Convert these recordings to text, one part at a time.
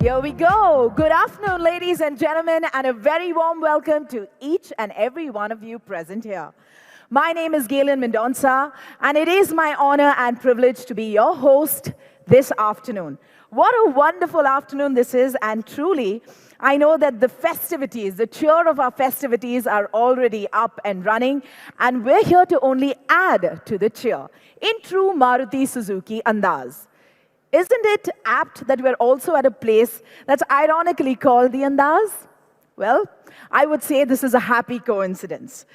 Here we go. Good afternoon, ladies and gentlemen, and a very warm welcome to each and every one of you present here. My name is Galen Mendonca, and it is my honor and privilege to be your host this afternoon. What a wonderful afternoon this is, and truly, I know that the festivities, the cheer of our festivities are already up and running, and we're here to only add to the cheer in true Maruti Suzuki andaz. Isn't it apt that we're also at a place that's ironically called the Andaz? Well, I would say this is a happy coincidence.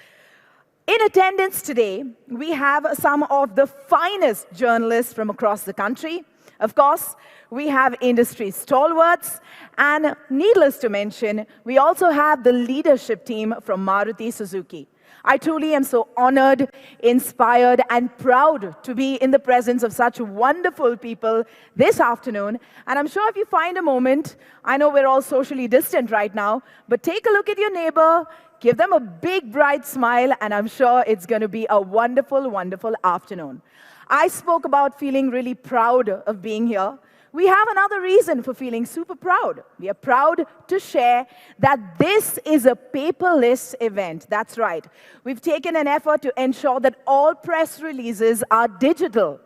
In attendance today, we have some of the finest journalists from across the country. Of course, we have industry stalwarts, and needless to mention, we also have the leadership team from Maruti Suzuki. I truly am so honored, inspired, and proud to be in the presence of such wonderful people this afternoon. And I'm sure if you find a moment, I know we're all socially distant right now, but take a look at your neighbor, give them a big, bright smile, and I'm sure it's going to be a wonderful, wonderful afternoon. I spoke about feeling really proud of being here. We have another reason for feeling super proud. We are proud to share that this is a paperless event. That's right. We've taken an effort to ensure that all press releases are digital.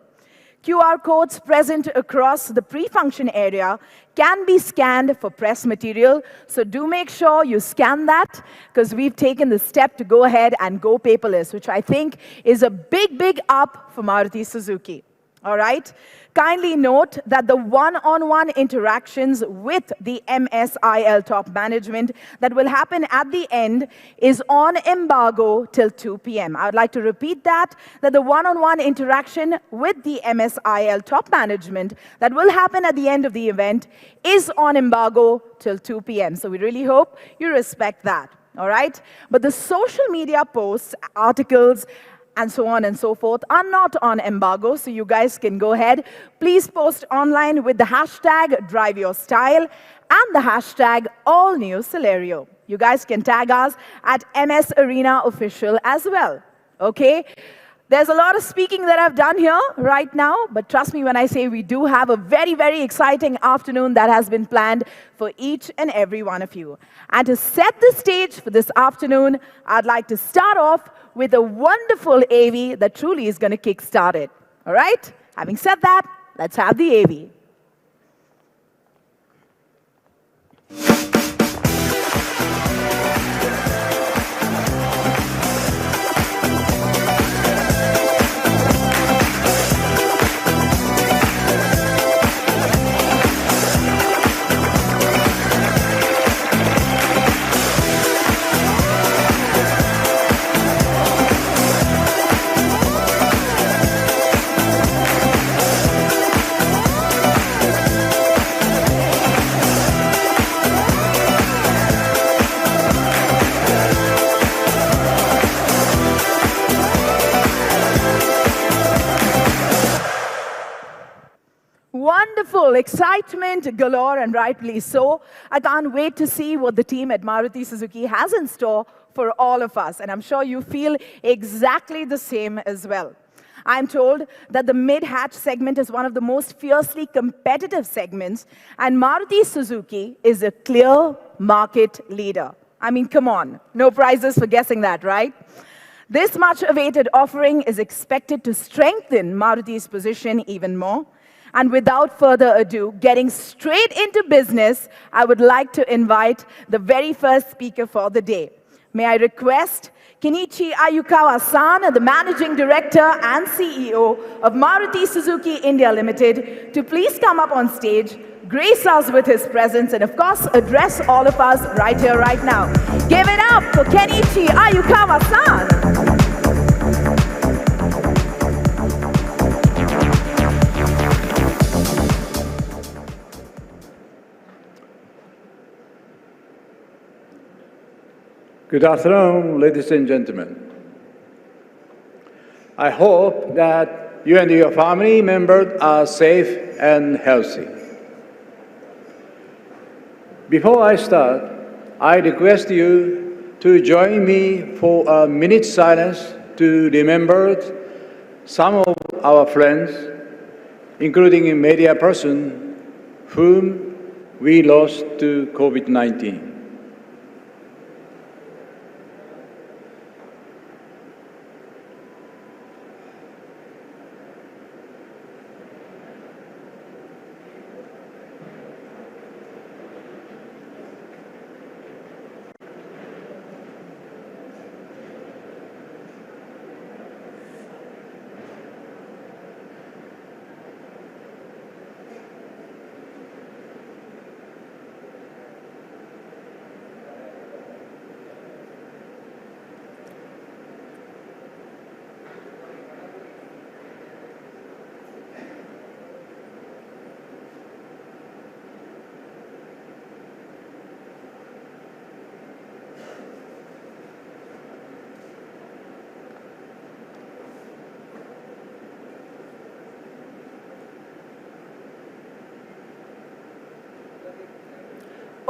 QR codes present across the pre-function area can be scanned for press material, so do make sure you scan that, because we've taken the step to go ahead and go paperless, which I think is a big, big up for Maruti Suzuki. All right? Kindly note that the one-on-one interactions with the MSIL top management that will happen at the end is on embargo till 2 p.m. I would like to repeat that the one-on-one interaction with the MSIL top management that will happen at the end of the event is on embargo till 2 p.m. So we really hope you respect that. All right? But the social media posts, articles, and so on and so forth are not on embargo, so you guys can go ahead. Please post online with the hashtag #DriveYourStyle and the hashtag AllNewCelerio. You guys can tag us at MS Arena Official as well, okay? There's a lot of speaking that I've done here right now, but trust me when I say we do have a very, very exciting afternoon that has been planned for each and every one of you. And to set the stage for this afternoon, I'd like to start off with a wonderful AV that truly is going to kickstart it. All right? Having said that, let's have the AV. Wonderful, excitement galore, and rightly so. I can't wait to see what the team at Maruti Suzuki has in store for all of us, and I'm sure you feel exactly the same as well. I'm told that the mid-hatch segment is one of the most fiercely competitive segments, and Maruti Suzuki is a clear market leader. I mean, come on, no prizes for guessing that, right? This much-awaited offering is expected to strengthen Maruti's position even more. And without further ado, getting straight into business, I would like to invite the very first speaker for the day. May I request Kenichi Ayukawa-san, the Managing Director and CEO of Maruti Suzuki India Limited, to please come up on stage, grace us with his presence, and of course, address all of us right here, right now. Give it up for Kenichi Ayukawa-san. Good afternoon, ladies and gentlemen. I hope that you and your family members are safe and healthy. Before I start, I request you to join me for a minute's silence to remember some of our friends, including a media person, whom we lost to COVID-19.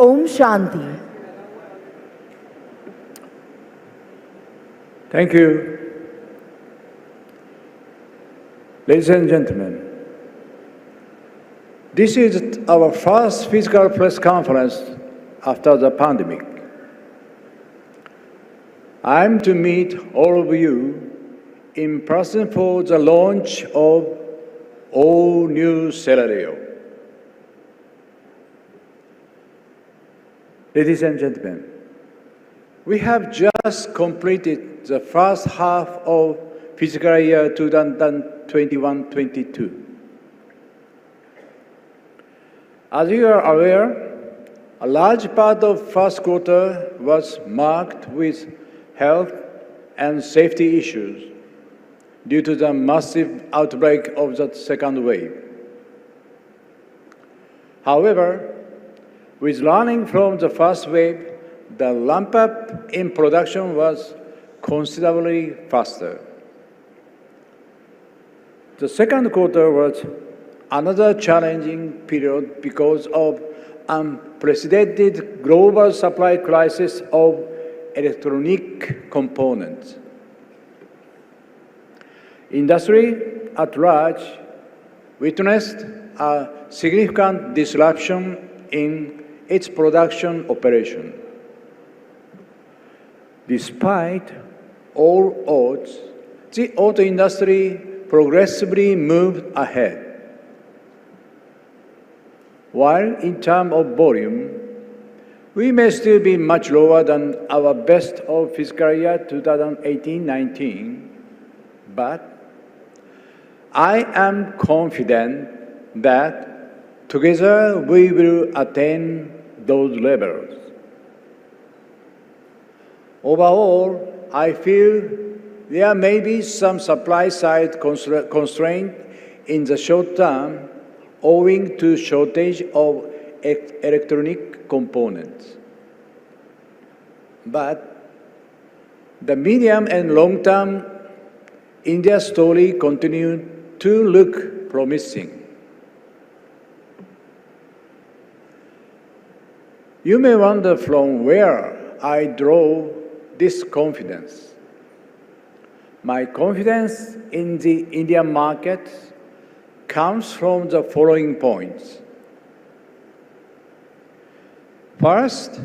Om Shanti. Thank you. Ladies and gentlemen, this is our first physical press conference after the pandemic. I'm to meet all of you in person for the launch of all new Celerio. Ladies and gentlemen, we have just completed the first half of fiscal year 2021-22. As you are aware, a large part of first quarter was marked with health and safety issues due to the massive outbreak of the second wave. However, with learning from the first wave, the ramp-up in production was considerably faster. The second quarter was another challenging period because of unprecedented global supply crisis of electronic components. Industry at large witnessed a significant disruption in its production operation. Despite all odds, the auto industry progressively moved ahead. While in terms of volume, we may still be much lower than our best of fiscal year 2018-19, but I am confident that together we will attain those levels. Overall, I feel there may be some supply-side constraint in the short term owing to shortage of electronic components. But the medium and long-term India story continues to look promising. You may wonder from where I draw this confidence. My confidence in the Indian market comes from the following points. First,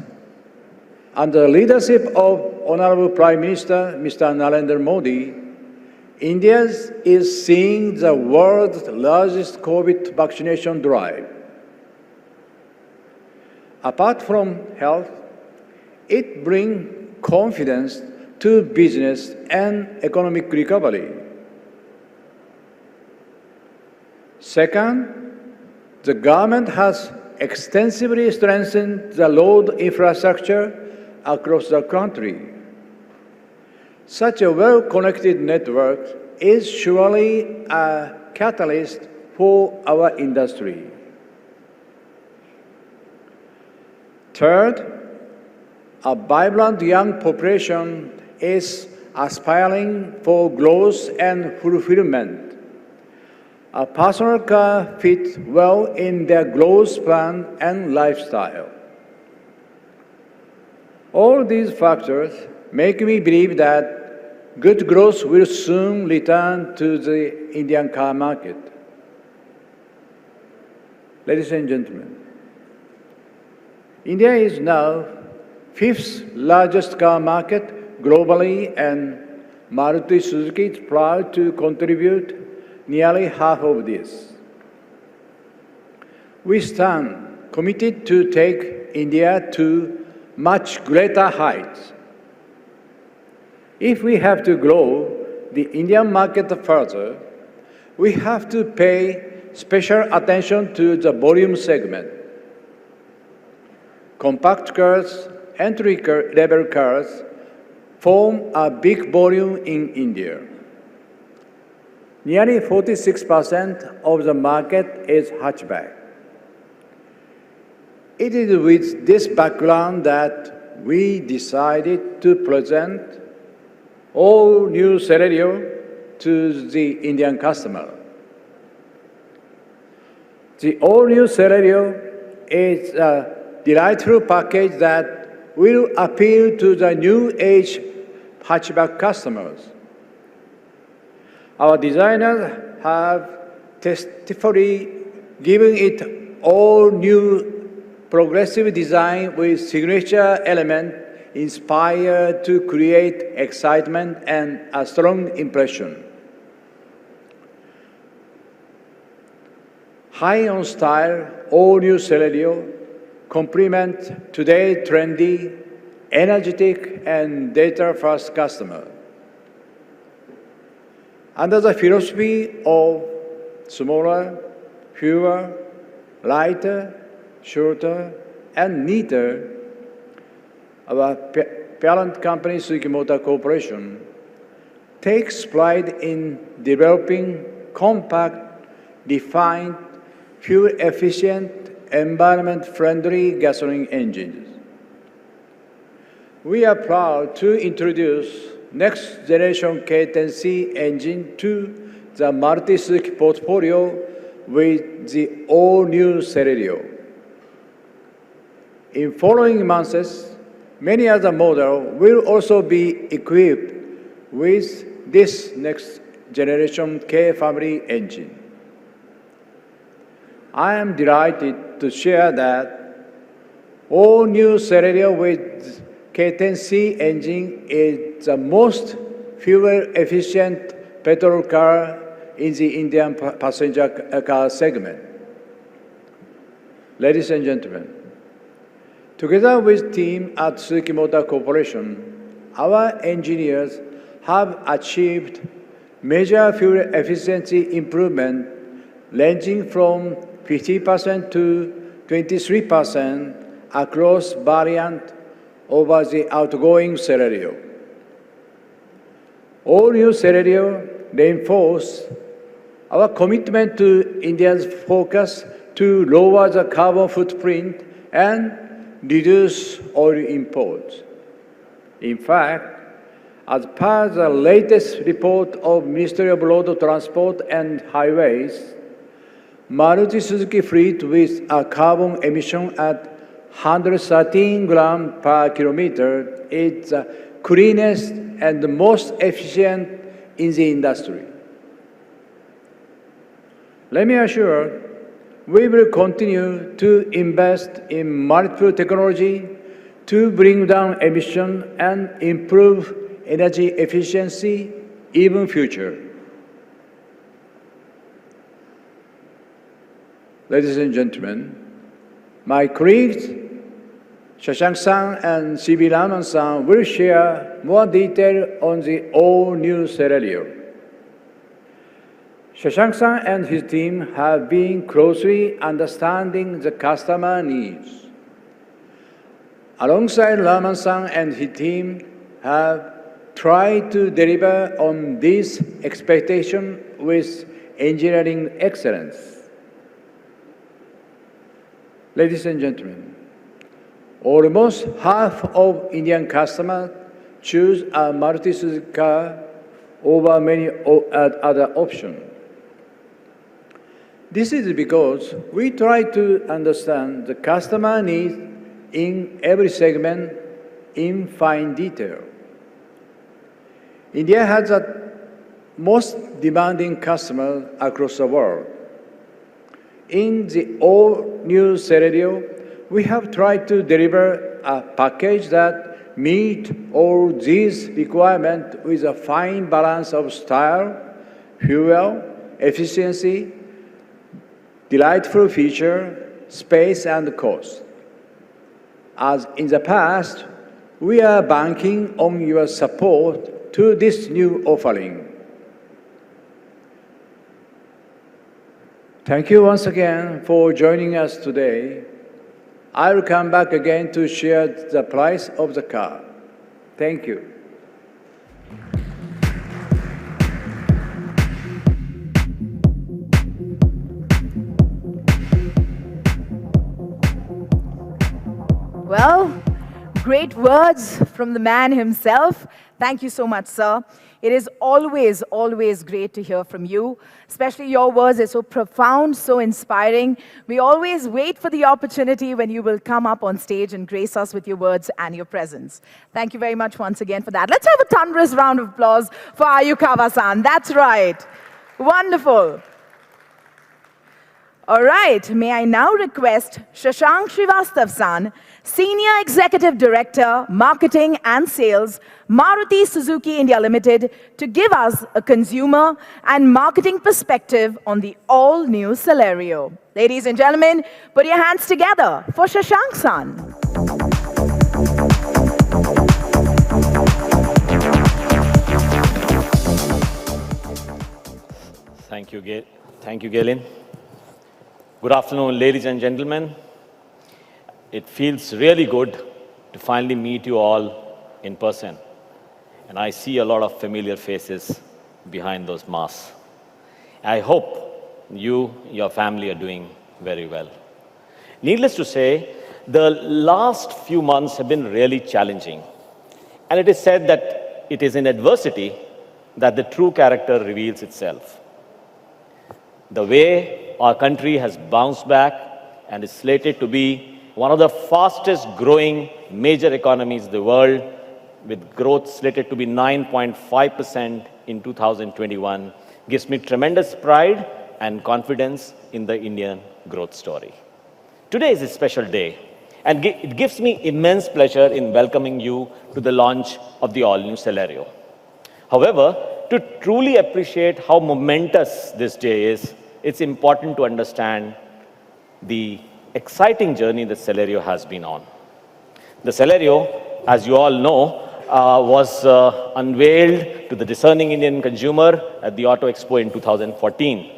under the leadership of Honorable Prime Minister Mr. Narendra Modi, India is seeing the world's largest COVID vaccination drive. Apart from health, it brings confidence to business and economic recovery. Second, the government has extensively strengthened the road infrastructure across the country. Such a well-connected network is surely a catalyst for our industry. Third, a vibrant young population is aspiring for growth and fulfillment. A personal car fits well in their growth plan and lifestyle. All these factors make me believe that good growth will soon return to the Indian car market. Ladies and gentlemen, India is now fifth largest car market globally, and Maruti Suzuki is proud to contribute nearly half of this. We stand committed to take India to much greater heights. If we have to grow the Indian market further, we have to pay special attention to the volume segment. Compact cars, entry-level cars form a big volume in India. Nearly 46% of the market is hatchback. It is with this background that we decided to present all new Celerio to the Indian customer. The all-new Celerio is a delightful package that will appeal to the new-age hatchback customers. Our designers have tastefully given it all-new progressive design with signature elements inspired to create excitement and a strong impression. High on style, all-new Celerio complement today's trendy, energetic, and data-first customer. Under the philosophy of smaller, fewer, lighter, shorter, and neater, our parent company, Suzuki Motor Corporation, takes pride in developing compact, refined, fuel-efficient, environment-friendly gasoline engines. We are proud to introduce next-generation K10C engine to the Maruti Suzuki portfolio with the all-new Celerio. In following months, many other models will also be equipped with this next-generation K family engine. I am delighted to share that all-new Celerio with K10C engine is the most fuel-efficient petrol car in the Indian passenger car segment. Ladies and gentlemen, together with team at Suzuki Motor Corporation, our engineers have achieved major fuel efficiency improvement ranging from 50% to 23% across variants over the outgoing Celerio. All-new Celerio reinforce our commitment to India's focus to lower the carbon footprint and reduce oil imports. In fact, as per the latest report of Ministry of Road Transport and Highways, Maruti Suzuki fleet with a carbon emission at 113 grams per kilometer is the cleanest and the most efficient in the industry. Let me assure, we will continue to invest in multiple technology to bring down emission and improve energy efficiency even future. Ladies and gentlemen, my colleagues Shashank-san and C.B. Raman-san will share more detail on the all-new Celerio. Shashank-san and his team have been closely understanding the customer needs. Alongside Raman-san and his team have tried to deliver on these expectations with engineering excellence. Ladies and gentlemen, almost half of Indian customers choose a Maruti Suzuki car over many other options. This is because we try to understand the customer needs in every segment in fine detail. India has the most demanding customers across the world. In the all-new Celerio, we have tried to deliver a package that meet all these requirements with a fine balance of style, fuel, efficiency, delightful feature, space, and cost. As in the past, we are banking on your support to this new offering. Thank you once again for joining us today. I'll come back again to share the price of the car. Thank you. Well, great words from the man himself. Thank you so much, sir. It is always, always great to hear from you. Especially your words are so profound, so inspiring. We always wait for the opportunity when you will come up on stage and grace us with your words and your presence. Thank you very much once again for that. Let's have a thunderous round of applause for Ayukawa-san. That's right. Wonderful. All right, may I now request Shashank Srivastav-san, Senior Executive Director, Marketing and Sales, Maruti Suzuki India Limited, to give us a consumer and marketing perspective on the all-new Celerio. Ladies and gentlemen, put your hands together for Shashank-san. Thank you, Galen. Good afternoon, ladies and gentlemen. It feels really good to finally meet you all in person. And I see a lot of familiar faces behind those masks. I hope you, your family are doing very well. Needless to say, the last few months have been really challenging. And it is said that it is in adversity that the true character reveals itself. The way our country has bounced back and is slated to be one of the fastest growing major economies in the world, with growth slated to be 9.5% in 2021, gives me tremendous pride and confidence in the Indian growth story. Today is a special day, and it gives me immense pleasure in welcoming you to the launch of the all-new Celerio. However, to truly appreciate how momentous this day is, it's important to understand the exciting journey that Celerio has been on. The Celerio, as you all know, was unveiled to the discerning Indian consumer at the Auto Expo in 2014.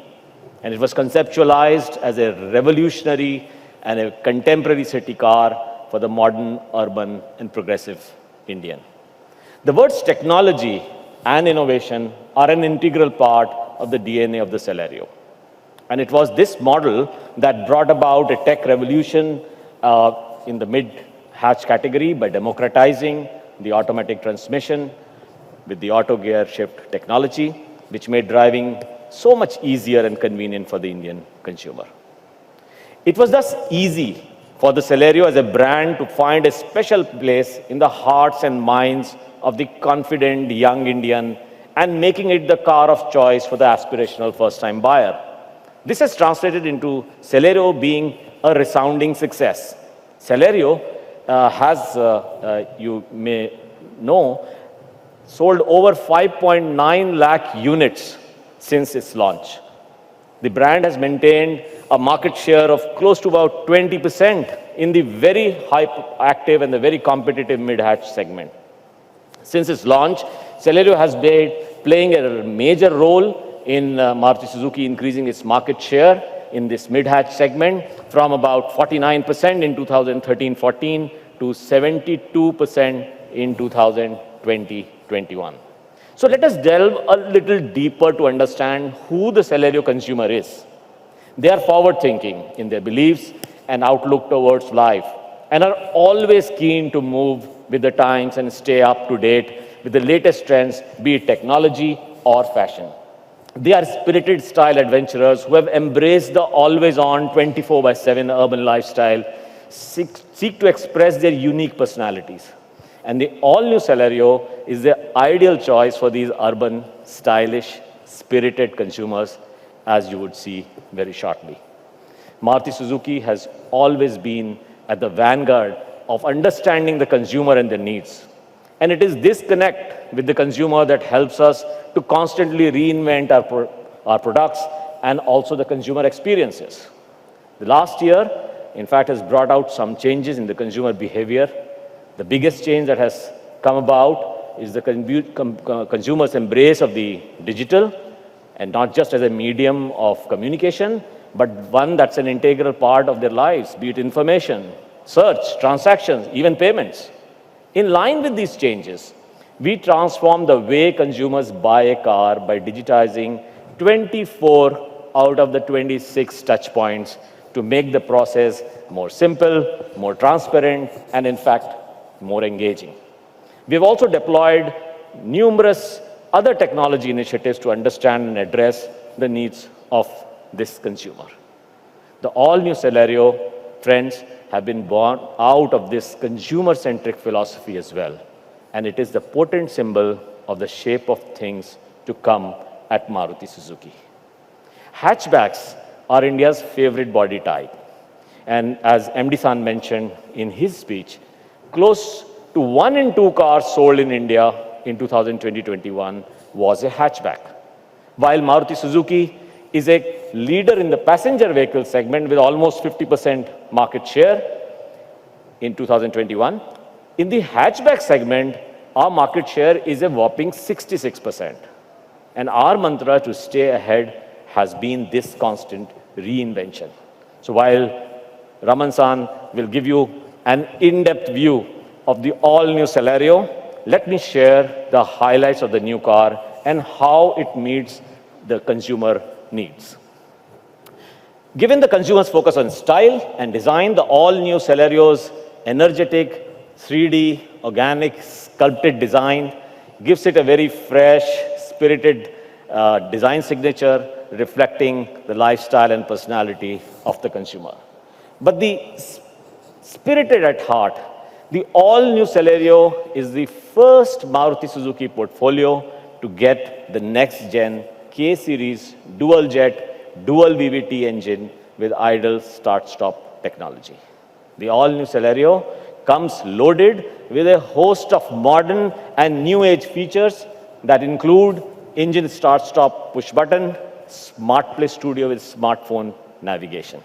And it was conceptualized as a revolutionary and a contemporary city car for the modern, urban, and progressive Indian. The words technology and innovation are an integral part of the DNA of the Celerio. And it was this model that brought about a tech revolution in the mid-hatch category by democratizing the automatic transmission with the auto gear shift technology, which made driving so much easier and convenient for the Indian consumer. It was thus easy for the Celerio as a brand to find a special place in the hearts and minds of the confident young Indian, and making it the car of choice for the aspirational first-time buyer. This has translated into Celerio being a resounding success. Celerio you may know, sold over 5.9 lakh units since its launch. The brand has maintained a market share of close to about 20% in the very hyperactive and the very competitive mid-hatch segment. Since its launch, Celerio has been playing a major role in Maruti Suzuki increasing its market share in this mid-hatch segment from about 49% in 2013-14 to 72% in 2020-21. So let us delve a little deeper to understand who the Celerio consumer is. They are forward-thinking in their beliefs and outlook towards life, and are always keen to move with the times and stay up to date with the latest trends, be it technology or fashion. They are spirited style adventurers who have embraced the always-on 24/7 urban lifestyle, seek to express their unique personalities. And the all-new Celerio is the ideal choice for these urban, stylish, spirited consumers, as you would see very shortly. Maruti Suzuki has always been at the vanguard of understanding the consumer and their needs. And it is this connect with the consumer that helps us to constantly reinvent our products and also the consumer experiences. The last year, in fact, has brought out some changes in the consumer behavior. The biggest change that has come about is the consumer's embrace of the digital, and not just as a medium of communication, but one that's an integral part of their lives, be it information, search, transactions, even payments. In line with these changes, we transform the way consumers buy a car by digitizing 24 out of the 26 touch points to make the process more simple, more transparent, and in fact, more engaging. We've also deployed numerous other technology initiatives to understand and address the needs of this consumer. The all-new Celerio, friends, have been born out of this consumer-centric philosophy as well. And it is the potent symbol of the shape of things to come at Maruti Suzuki. Hatchbacks are India's favorite body type. And as MD San mentioned in his speech, close to 1 in 2 cars sold in India in 2020-21 was a hatchback. While Maruti Suzuki is a leader in the passenger vehicle segment with almost 50% market share in 2021, in the hatchback segment, our market share is a whopping 66%. And our mantra to stay ahead has been this constant reinvention. So while Raman-san will give you an in-depth view of the all-new Celerio, let me share the highlights of the new car and how it meets the consumer needs. Given the consumer's focus on style and design, the all-new Celerio's energetic, 3D, organic, sculpted design gives it a very fresh, spirited design signature reflecting the lifestyle and personality of the consumer. But the spirited at heart, the all-new Celerio is the first Maruti Suzuki portfolio to get the next-gen K-series dual-jet, dual VVT engine with idle start-stop technology. The all-new Celerio comes loaded with a host of modern and new-age features that include engine start-stop push button, Smart Play Studio with smartphone navigation.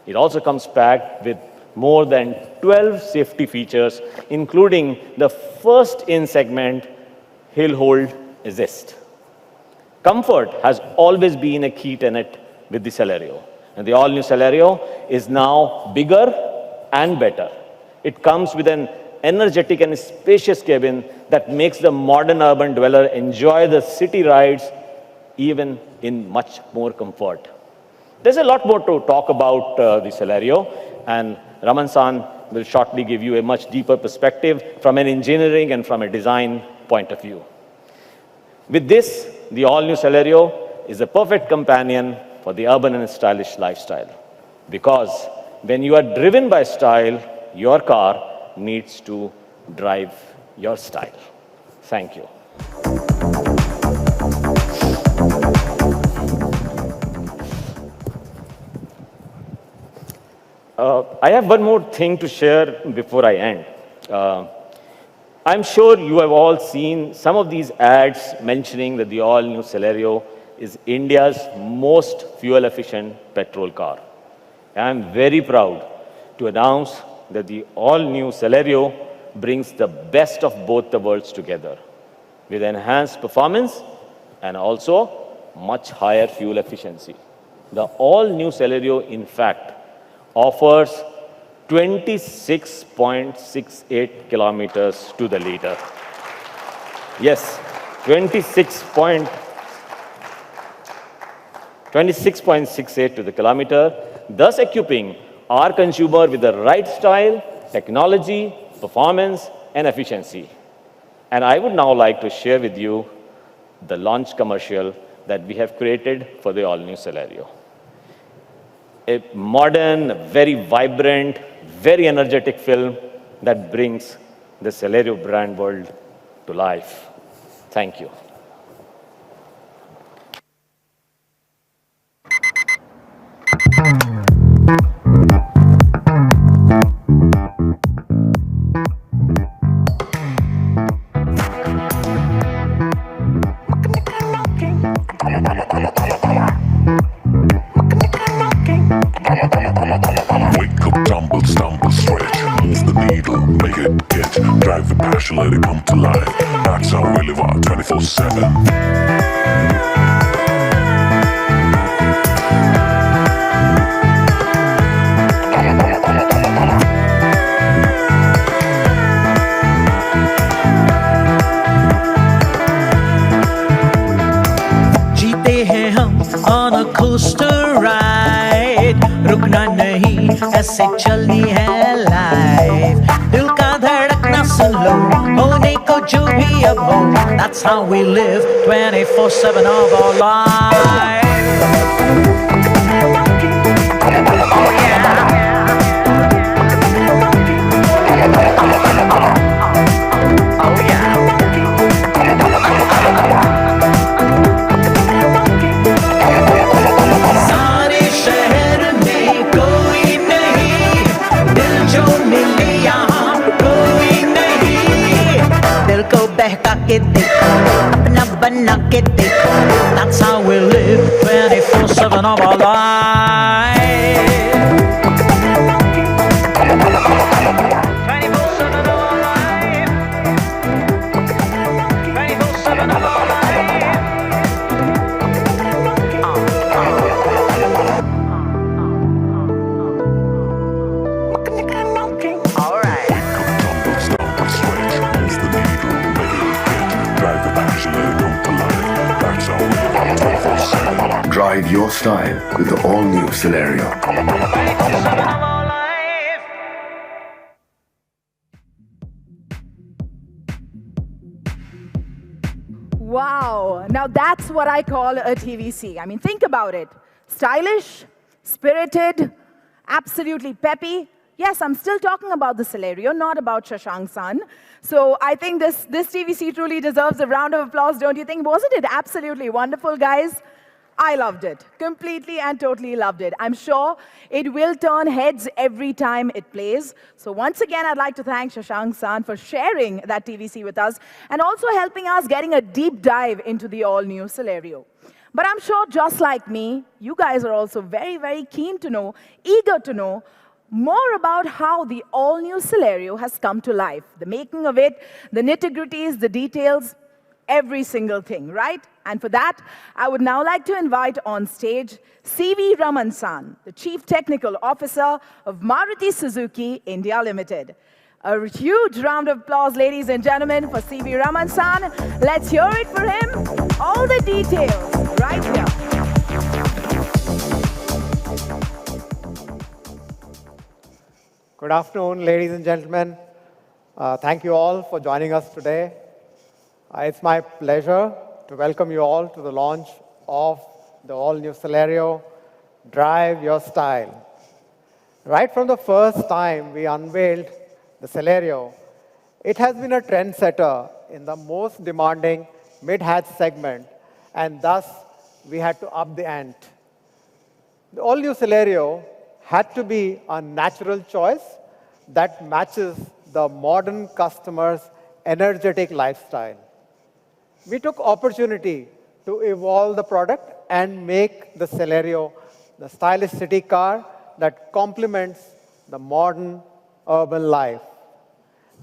It also comes packed with more than 12 safety features, including the first in-segment hill hold assist. Comfort has always been a key tenet with the Celerio, and the all-new Celerio is now bigger and better. It comes with an energetic and spacious cabin that makes the modern urban dweller enjoy the city rides even in much more comfort. There's a lot more to talk about the Celerio, and Raman-san will shortly give you a much deeper perspective from an engineering and from a design point of view. With this, the all-new Celerio is a perfect companion for the urban and stylish lifestyle. Because when you are driven by style, your car needs to drive your style. Thank you. I have one more thing to share before I end. I'm sure you have all seen some of these ads mentioning that the all-new Celerio is India's most fuel-efficient petrol car. I'm very proud to announce that the all-new Celerio brings the best of both the worlds together with enhanced performance and also much higher fuel efficiency. The all-new Celerio, in fact, offers 26.68 kilometers to the liter. Yes, 26.68 to the kilometer, thus equipping our consumer with the right style, technology, performance, and efficiency. And I would now like to share with you the launch commercial that we have created for the all-new Celerio. A modern, very vibrant, very energetic film that brings the Celerio brand world to life. Thank you. Drive the passion, let it come to life. That's how we live our 24/7. जीते हैं हम on a coaster ride, रुकना नहीं ऐसे चलनी है life, दिल का धड़कना सुन लो, होने को जो भी अब हो, that's how we live 24/7 of our life. Oh yeah. Oh yeah. सारे शहर में कोई नहीं, दिल जो मिले यहाँ कोई नहीं, दिल को बहका के देखो, अपना बना के देखो, that's how we live 24/7 of our life. 24/7 of our life. 24/7 of our life. Alright. Tumbles down the stretch, moves the needle, make it hit. Drive the passion, let it come to life. That's how we live our 24/7. Drive your style with the all-new Celerio. 24/7 of our life. Wow. Now that's what I call a TVC. I mean, think about it. Stylish, spirited, absolutely peppy. Yes, I'm still talking about the Celerio, not about Shashank's son. So I think this TVC truly deserves a round of applause, don't you think? Wasn't it absolutely wonderful, guys? I loved it. Completely and totally loved it. I'm sure it will turn heads every time it plays. So once again, I'd like to thank Shashank San for sharing that TVC with us and also helping us getting a deep dive into the all-new Celerio. But I'm sure just like me, you guys are also very, very keen to know, eager to know more about how the all-new Celerio has come to life. The making of it, the nitty-gritties, the details, every single thing, right? And for that, I would now like to invite on stage C.V. Raman-san, the Chief Technical Officer of Maruti Suzuki India Limited. A huge round of applause, ladies and gentlemen, for C.V. Raman-san. Let's hear it for him. All the details right here. Good afternoon, ladies and gentlemen. Thank you all for joining us today. It's my pleasure to welcome you all to the launch of the all-new Celerio, Drive Your Style. Right from the first time we unveiled the Celerio, it has been a trendsetter in the most demanding mid-hatch segment, and thus we had to up the ante. The all-new Celerio had to be a natural choice that matches the modern customer's energetic lifestyle. We took opportunity to evolve the product and make the Celerio the stylish city car that complements the modern urban life.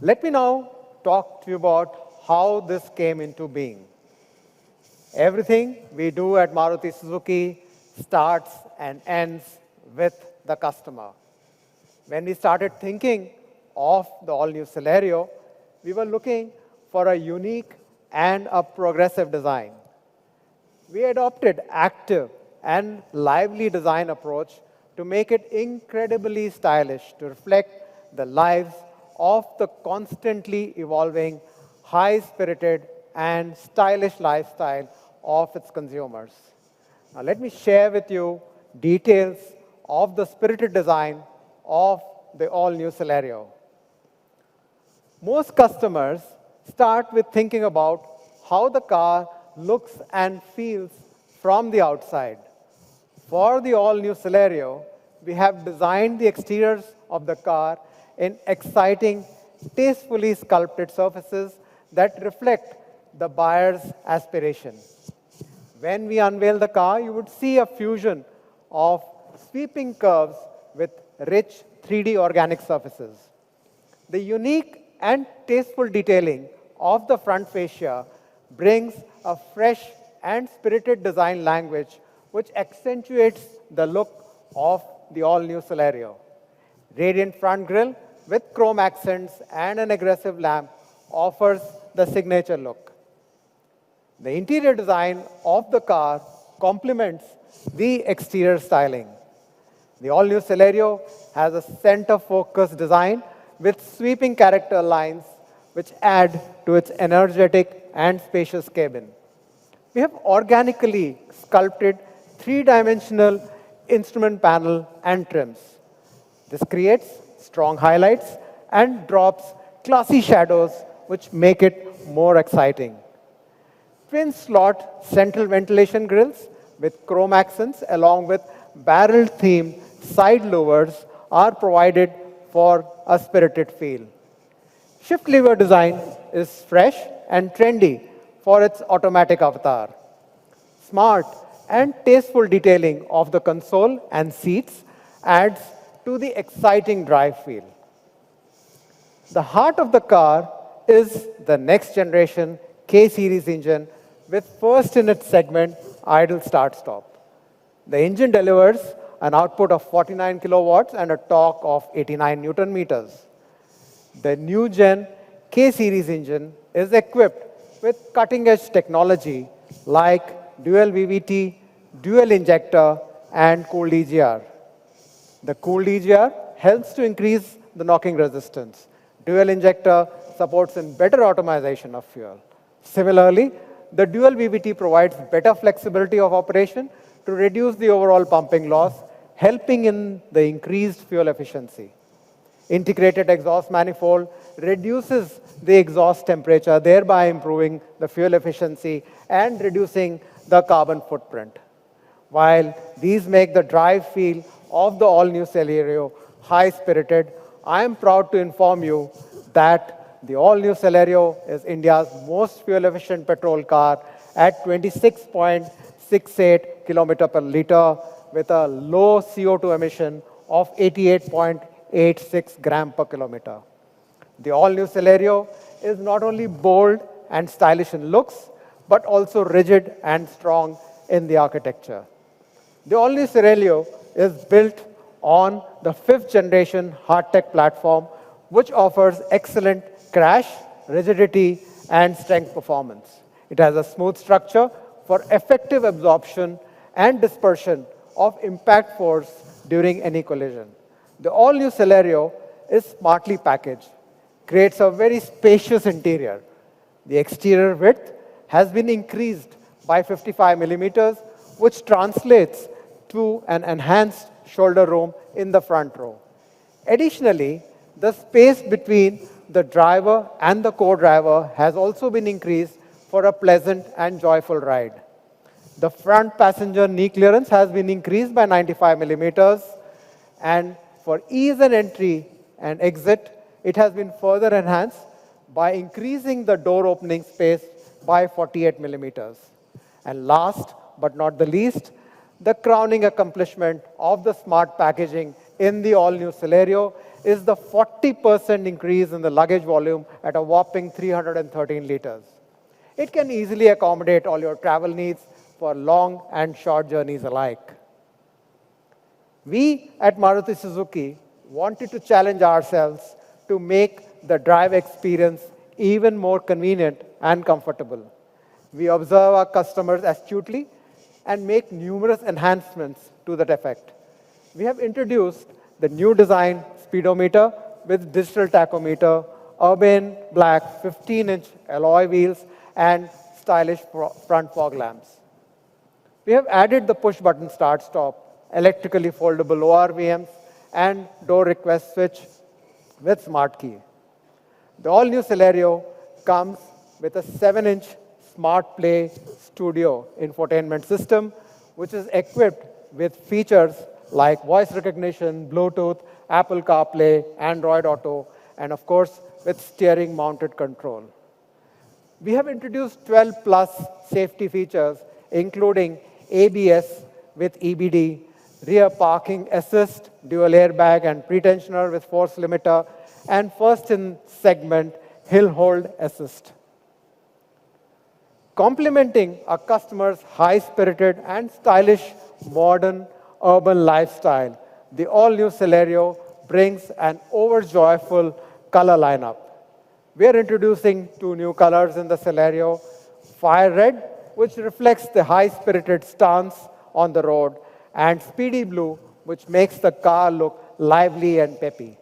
Let me now talk to you about how this came into being. Everything we do at Maruti Suzuki starts and ends with the customer. When we started thinking of the all-new Celerio, we were looking for a unique and a progressive design. We adopted active and lively design approach to make it incredibly stylish to reflect the lives of the constantly evolving, high-spirited and stylish lifestyle of its consumers. Now let me share with you details of the spirited design of the all-new Celerio. Most customers start with thinking about how the car looks and feels from the outside. For the all-new Celerio, we have designed the exteriors of the car in exciting, tastefully sculpted surfaces that reflect the buyer's aspiration. When we unveil the car, you would see a fusion of sweeping curves with rich 3D organic surfaces. The unique and tasteful detailing of the front fascia brings a fresh and spirited design language which accentuates the look of the all-new Celerio. Radiant front grille with chrome accents and an aggressive lamp offers the signature look. The interior design of the car complements the exterior styling. The all-new Celerio has a center-focused design with sweeping character lines which add to its energetic and spacious cabin. We have organically sculpted three-dimensional instrument panel and trims. This creates strong highlights and drops classy shadows which make it more exciting. Twin slot central ventilation grills with chrome accents along with barrel-themed side louvers are provided for a spirited feel. Shift lever design is fresh and trendy for its automatic avatar. Smart and tasteful detailing of the console and seats adds to the exciting drive feel. The heart of the car is the next generation K-series engine with first in its segment idle start-stop. The engine delivers an output of 49 kilowatts and a torque of 89 Newton meters. The new gen K-series engine is equipped with cutting-edge technology like dual VVT, dual injector, and cooled EGR. The cooled EGR helps to increase the knocking resistance. Dual injector supports in better automation of fuel. Similarly, the dual VVT provides better flexibility of operation to reduce the overall pumping loss, helping in the increased fuel efficiency. Integrated exhaust manifold reduces the exhaust temperature, thereby improving the fuel efficiency and reducing the carbon footprint. While these make the drive feel of the all-new Celerio high-spirited, I am proud to inform you that the all-new Celerio is India's most fuel-efficient petrol car at 26.68 km per liter with a low CO2 emission of 88.86 gram per kilometer. The all-new Celerio is not only bold and stylish in looks, but also rigid and strong in the architecture. The all-new Celerio is built on the 5th generation hardtech platform, which offers excellent crash, rigidity, and strength performance. It has a smooth structure for effective absorption and dispersion of impact force during any collision. The all-new Celerio is smartly packaged, creates a very spacious interior. The exterior width has been increased by 55 millimeters, which translates to an enhanced shoulder room in the front row. Additionally, the space between the driver and the co-driver has also been increased for a pleasant and joyful ride. The front passenger knee clearance has been increased by 95 millimeters, and for ease and entry and exit, it has been further enhanced by increasing the door opening space by 48 millimeters. And last but not the least, the crowning accomplishment of the smart packaging in the all-new Celerio is the 40% increase in the luggage volume at a whopping 313 liters. It can easily accommodate all your travel needs for long and short journeys alike. We at Maruti Suzuki wanted to challenge ourselves to make the drive experience even more convenient and comfortable. We observe our customers astutely and make numerous enhancements to that effect. We have introduced the new design speedometer with digital tachometer, urban black 15-inch alloy wheels, and stylish front fog lamps. We have added the push-button start-stop, electrically foldable ORVMs, and door request switch with smart key. The all-new Celerio comes with a 7-inch Smart Play Studio infotainment system, which is equipped with features like voice recognition, Bluetooth, Apple CarPlay, Android Auto, and of course, with steering mounted control. We have introduced 12 plus safety features, including ABS with EBD, rear parking assist dual airbag and pretensioner with force limiter, and first in segment hill hold assist. Complementing our customers' high-spirited and stylish modern urban lifestyle, the all-new Celerio brings an overjoyful color lineup. We are introducing two new colors in the Celerio: Fire Red, which reflects the high-spirited stance on the road, and Speedy Blue, which makes the car look lively and peppy.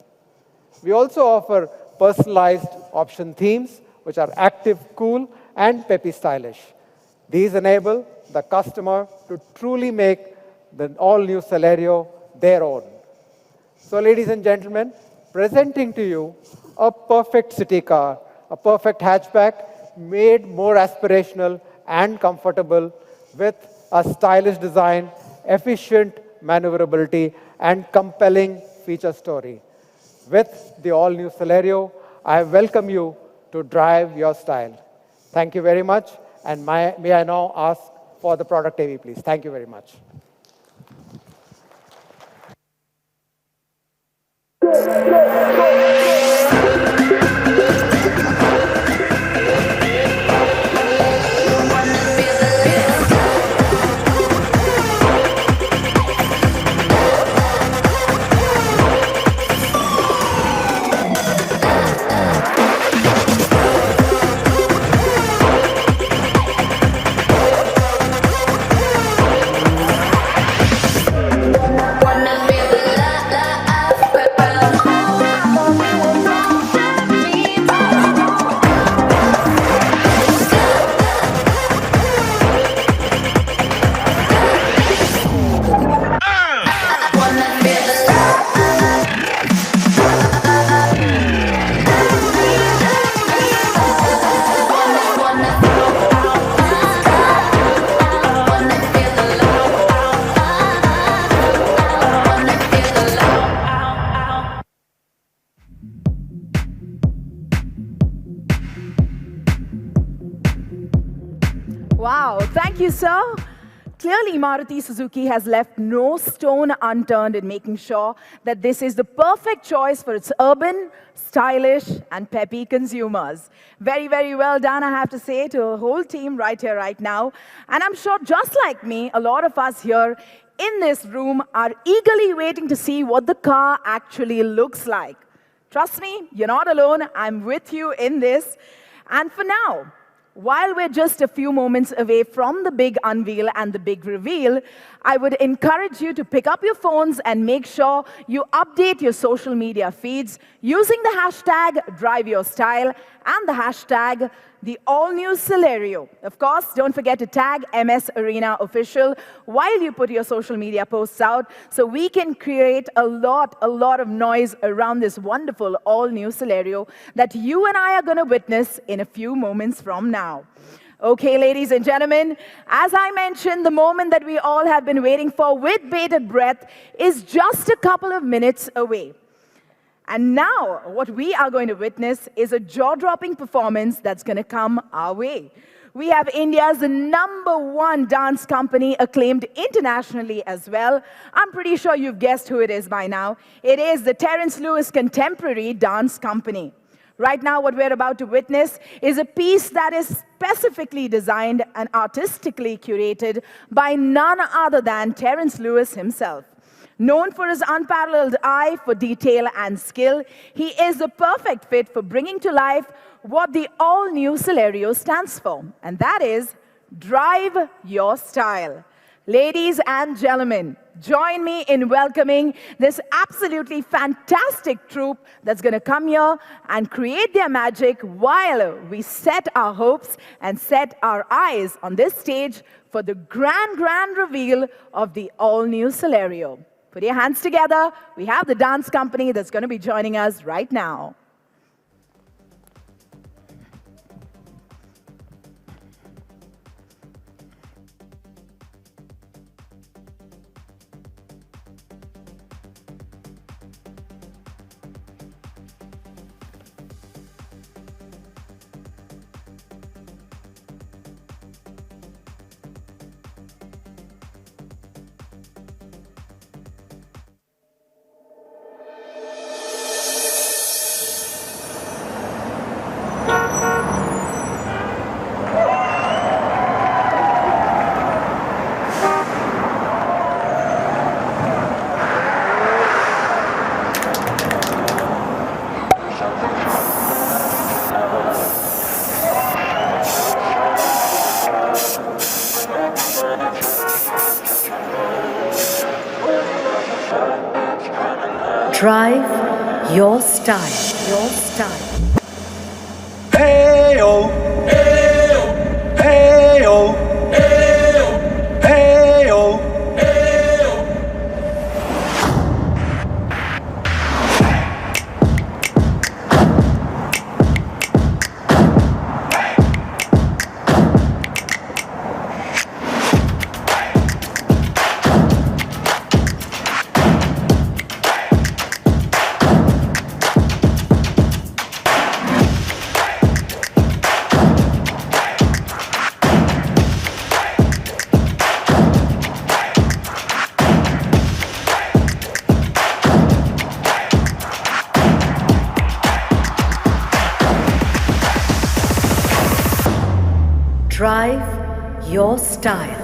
We also offer personalized option themes, which are active, cool, and peppy stylish. These enable the customer to truly make the all-new Celerio their own. So, ladies and gentlemen, presenting to you a perfect city car, a perfect hatchback made more aspirational and comfortable with a stylish design, efficient maneuverability, and compelling feature story. With the all-new Celerio, I welcome you to drive your style. Thank you very much, and may I now ask for the product AV, please. Thank you very much. Wow, thank you, sir. Clearly, Maruti Suzuki has left no stone unturned in making sure that this is the perfect choice for its urban, stylish, and peppy consumers. Very, very well done, I have to say, to the whole team right here, right now. And I'm sure, just like me, a lot of us here in this room are eagerly waiting to see what the car actually looks like. Trust me, you're not alone. I'm with you in this. And for now, while we're just a few moments away from the big unveil and the big reveal, I would encourage you to pick up your phones and make sure you update your social media feeds using the hashtag #DriveYourStyle and the hashtag the all-new Celerio. Of course, don't forget to tag MS Arena Official while you put your social media posts out so we can create a lot of noise around this wonderful all-new Celerio that you and I are going to witness in a few moments from now. Okay, ladies and gentlemen, as I mentioned, the moment that we all have been waiting for with bated breath is just a couple of minutes away. And now, what we are going to witness is a jaw-dropping performance that's going to come our way. We have India's #1 dance company, acclaimed internationally as well. I'm pretty sure you've guessed who it is by now. It is the Terence Lewis Contemporary Dance Company. Right now, what we're about to witness is a piece that is specifically designed and artistically curated by none other than Terence Lewis himself. Known for his unparalleled eye for detail and skill, he is the perfect fit for bringing to life what the all-new Celerio stands for, and that is Drive Your Style. Ladies and gentlemen, join me in welcoming this absolutely fantastic troupe that's going to come here and create their magic while we set our hopes and set our eyes on this stage for the grand reveal of the all-new Celerio. Put your hands together. We have the dance company that's going to be joining us right now. Drive your style. Your style. Hey oh, hey oh, hey oh, hey oh, hey oh. Drive your style.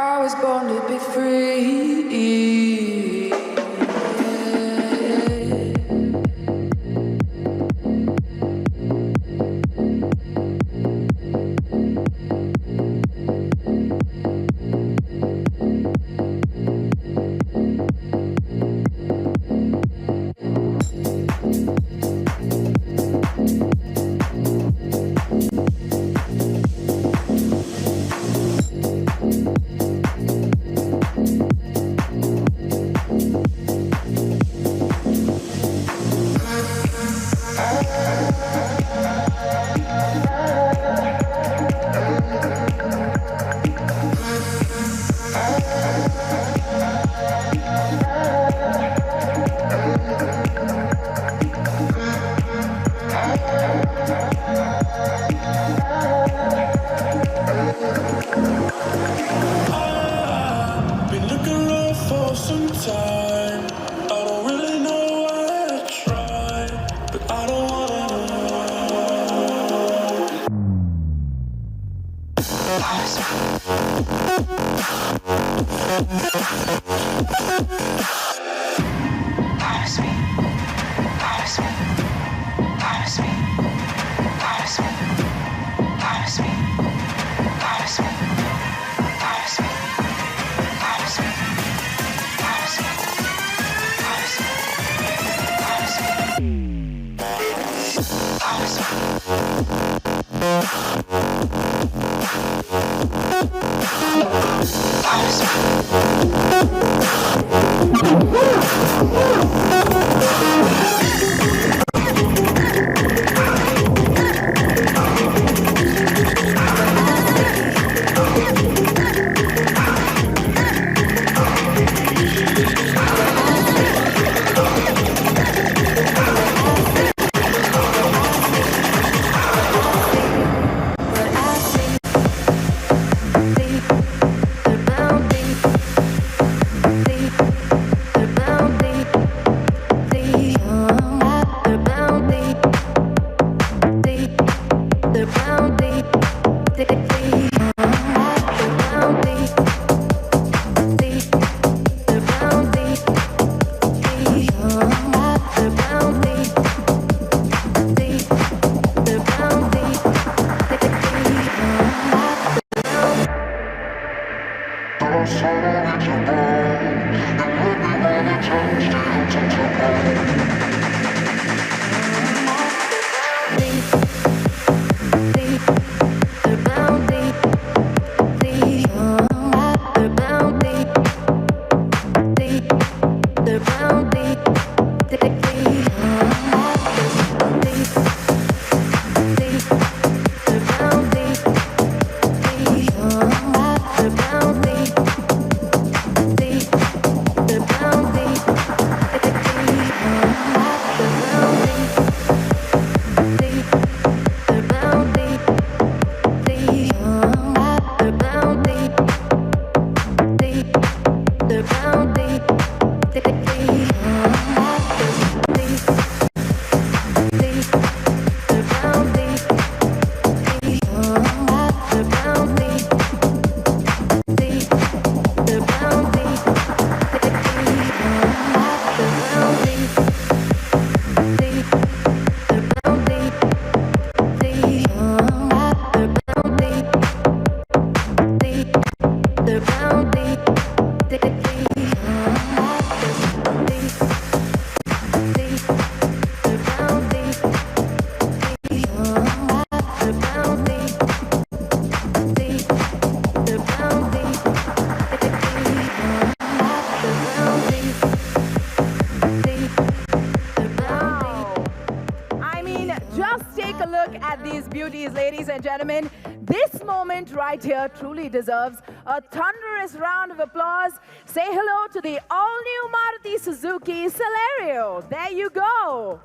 I was born to be free. Been looking around for some time. I don't really know why I try, but I don't wanna Promise me. Ladies and gentlemen, this moment right here truly deserves a thunderous round of applause. Say hello to the all-new Maruti Suzuki Celerio. There you go.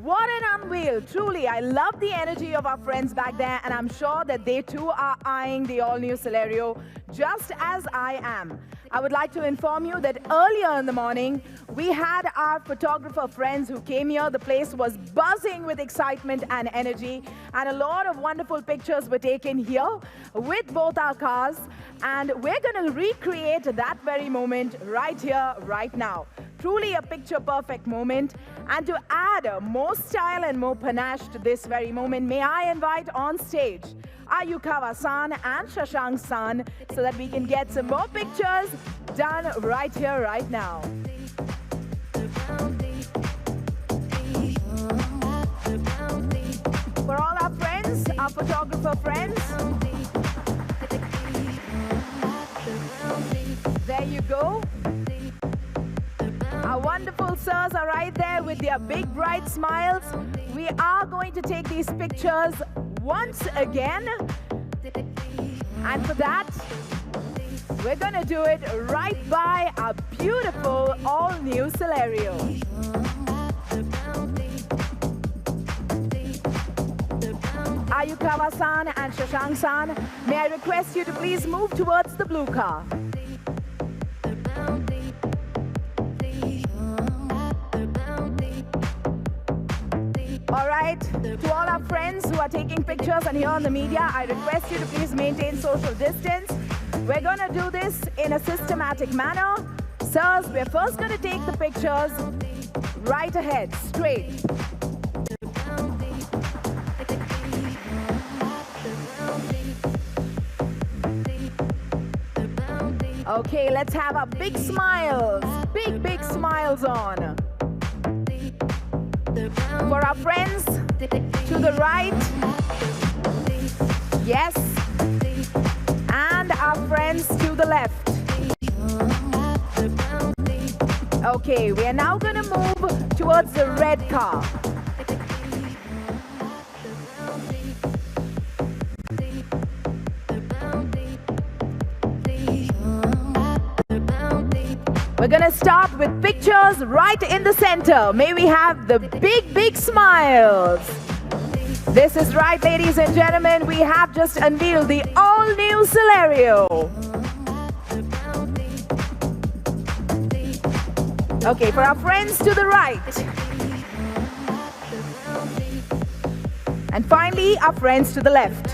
What an unveil. Truly, I love the energy of our friends back there, and I'm sure that they too are eyeing the all-new Celerio just as I am. I would like to inform you that earlier in the morning, we had our photographer friends who came here. The place was buzzing with excitement and energy, and a lot of wonderful pictures were taken here with both our cars, and we're going to recreate that very moment right here, right now. Truly a picture-perfect moment, and to add more style and more panache to this very moment, may I invite on stage Ayukawa-san and Shashank-san so that we can get some more pictures done right here, right now. For all our friends, our photographer friends, there you go. Our wonderful sirs are right there with their big bright smiles. We are going to take these pictures once again, and for that we're going to do it right by our beautiful all-new Celerio. Ayukawa-san and Shashank-san, may I request you to please move towards the blue car. All right, to all our friends who are taking pictures and here on the media, I request you to please maintain social distance. We're going to do this in a systematic manner. Sirs, we're first going to take the pictures right ahead, straight. Okay, let's have our big smiles, big smiles on. For our friends to the right, yes, and our friends to the left. Okay, we are now going to move towards the red car. We're going to start with pictures right in the center. May we have the big smiles. This is right, ladies and gentlemen. We have just unveiled the all-new Celerio. Okay, for our friends to the right. And finally, our friends to the left.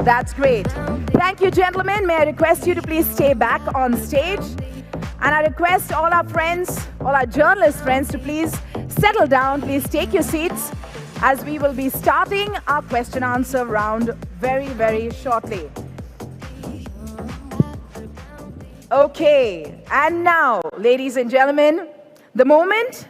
That's great. Thank you, gentlemen. May I request you to please stay back on stage? And I request all our friends, all our journalist friends to please settle down. Please take your seats as we will be starting our question-answer round very, very shortly. Okay, and now, ladies and gentlemen, the moment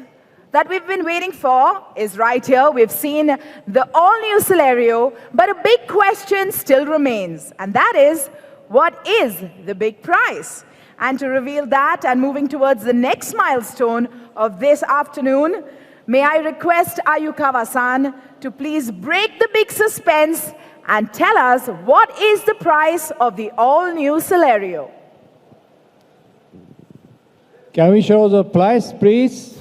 that we've been waiting for is right here. We've seen the all-new Celerio, but a big question still remains, and that is, what is the big prize? And to reveal that and moving towards the next milestone of this afternoon, may I request Ayukawa-san to please break the big suspense and tell us what is the price of the all-new Celerio. Can we show the price, please?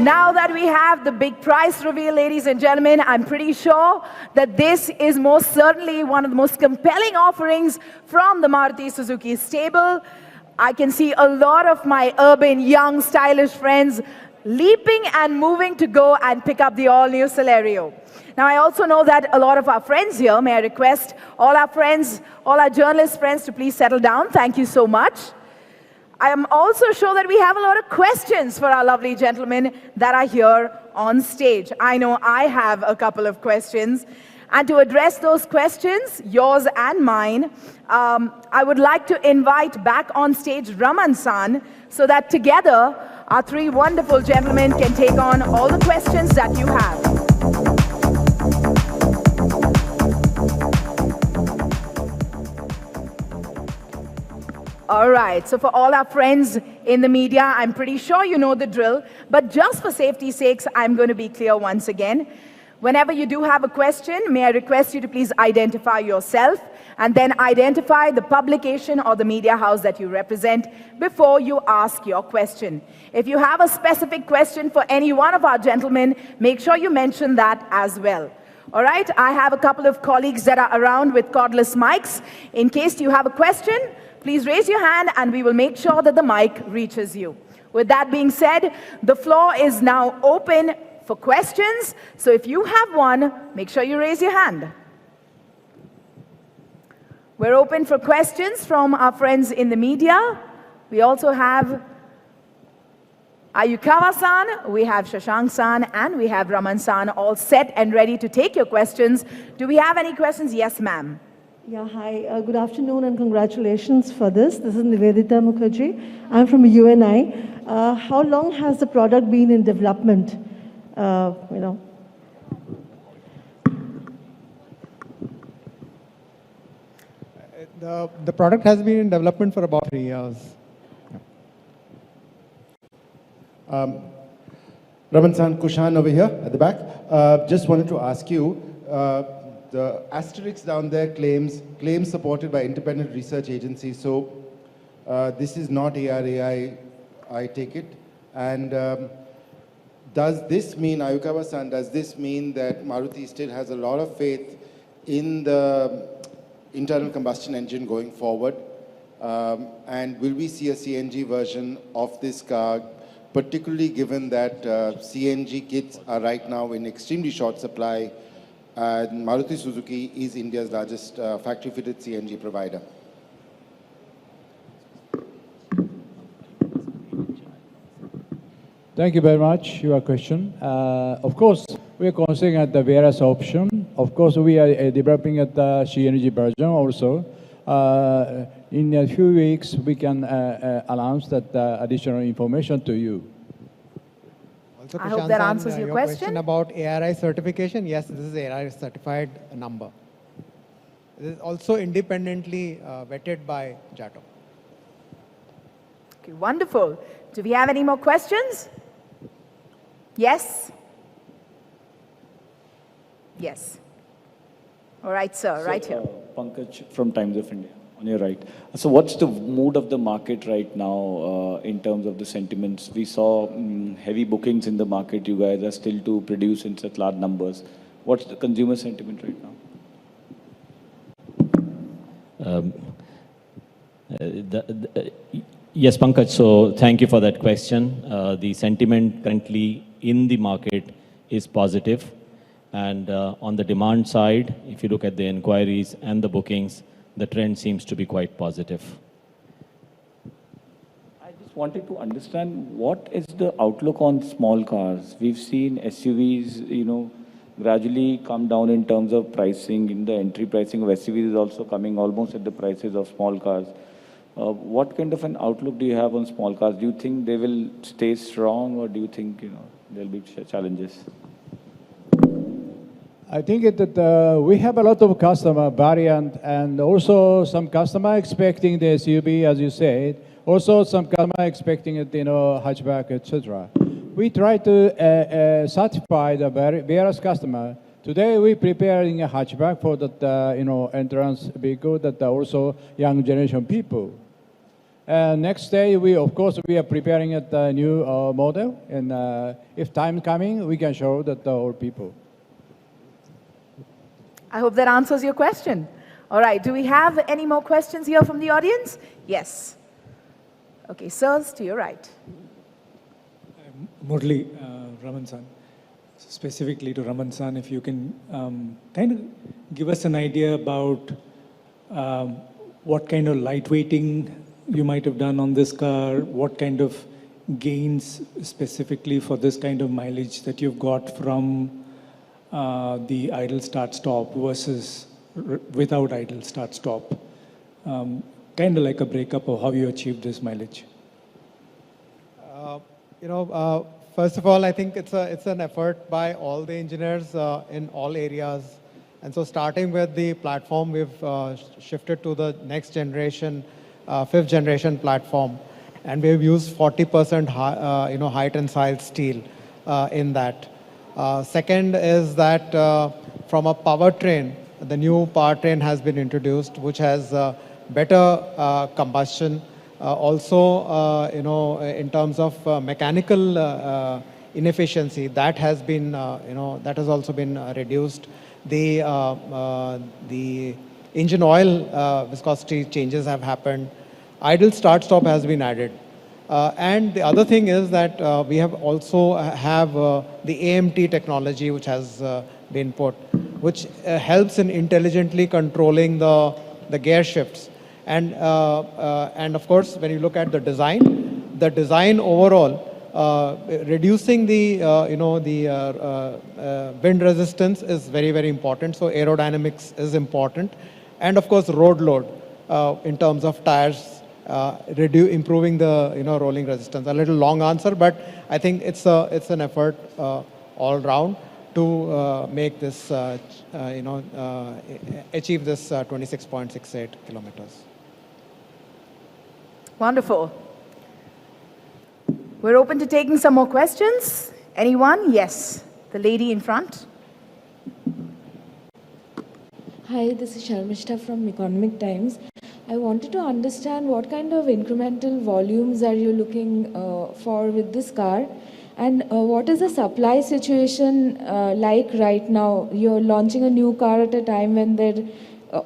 Now that we have the big price reveal, ladies and gentlemen, I'm pretty sure that this is most certainly one of the most compelling offerings from the Maruti Suzuki stable. I can see a lot of my urban, young, stylish friends leaping and moving to go and pick up the all-new Celerio. Now, I also know that a lot of our friends here, may I request all our friends, all our journalist friends to please settle down. Thank you so much. I am also sure that we have a lot of questions for our lovely gentlemen that are here on stage. I know I have a couple of questions. And to address those questions, yours and mine, I would like to invite back on stage Raman-san so that together our three wonderful gentlemen can take on all the questions that you have. All right, so for all our friends in the media, I'm pretty sure you know the drill, but just for safety's sakes, I'm going to be clear once again. Whenever you do have a question, may I request you to please identify yourself and then identify the publication or the media house that you represent before you ask your question. If you have a specific question for any one of our gentlemen, make sure you mention that as well. All right, I have a couple of colleagues that are around with cordless mics. In case you have a question, please raise your hand and we will make sure that the mic reaches you. With that being said, the floor is now open for questions. So if you have one, make sure you raise your hand. We're open for questions from our friends in the media. We also have Ayukawa-san, we have Shashank-san, and we have Raman-san all set and ready to take your questions. Do we have any questions? Yes, ma'am. Yeah, hi. Good afternoon and congratulations for this. This is Nivedita Mukherjee. I'm from UNI. How long has the product been in development? The product has been in development for about 3 years. Raman-san, Kushan over here at the back. Just wanted to ask you, the asterisk down there claims supported by independent research agencies. So this is not ARAI, I take it. And does this mean, Ayukawa-san, does this mean that Maruti still has a lot of faith in the internal combustion engine going forward? And will we see a CNG version of this car, particularly given that CNG kits are right now in extremely short supply? Maruti Suzuki is India's largest factory-fitted CNG provider. Thank you very much for your question. Of course, we are considering the various options. Of course, we are developing the CNG version also. in a few weeks, we can announce that additional information to you. Also, I hope that Kushan-san, answers your question question. about ARI certification. Yes, this is ARI certified number. It is also independently vetted by JATO. Okay, wonderful. Do we have any more questions? Yes? Yes. All right, sir, right here. Pankaj from Times of India, on your right. So what's the mood of the market right now in terms of the sentiments? We saw heavy bookings in the market. You guys are still to produce in such large numbers. What's the consumer sentiment right now? Yes, Pankaj, so thank you for that question. The sentiment currently in the market is positive. And on the demand side, if you look at the inquiries and the bookings, the trend seems to be quite positive. I just wanted to understand what is the outlook on small cars. We've seen SUVs, gradually come down in terms of pricing. In the entry pricing of SUVs is also coming almost at the prices of small cars. What kind of an outlook do you have on small cars? Do you think they will stay strong, or do you think there'll be challenges? I think that we have a lot of customer variant, and also some customer expecting the SUV, as you said. Also, some customer expecting it, hatchback, etc. We try to satisfy the various customer. Today, we preparing a hatchback for that, entrance vehicle that also young generation people. Next day, of course, we are preparing a new model, and if time coming, we can show that all people. I hope that answers your question. All right, do we have any more questions here from the audience? Yes. Okay, sirs, to your right. Murli, Raman-san. Specifically to Raman-san, if you can kind of give us an idea about what kind of lightweighting you might have done on this car, what kind of gains specifically for this kind of mileage that you've got from the idle start-stop versus without idle start-stop. Kind of like a breakup of how you achieved this mileage. First of all, I think it's an effort by all the engineers in all areas. And so starting with the platform, we've shifted to the next generation, fifth generation platform. And we've used 40% high tensile steel in that. Second is that from a powertrain, the new powertrain has been introduced, which has better combustion. Also, in terms of mechanical inefficiency, that has been, that has also been reduced. The engine oil viscosity changes have happened. Idle start-stop has been added. And the other thing is that we have also have the AMT technology, which has been put, which helps in intelligently controlling the gear shifts. And of course, when you look at the design overall, reducing the wind resistance is very, very important. So aerodynamics is important, and of course road load in terms of tires. Improving the rolling resistance. A little long answer, but I think it's an effort all round to make this achieve this 26.68 kilometers. Wonderful. We're open to taking some more questions. Anyone? Yes, the lady in front. Hi, this is Sharmishta from Economic Times. I wanted to understand what kind of incremental volumes are you looking for with this car, and what is the supply situation like right now? You're launching a new car at a time when there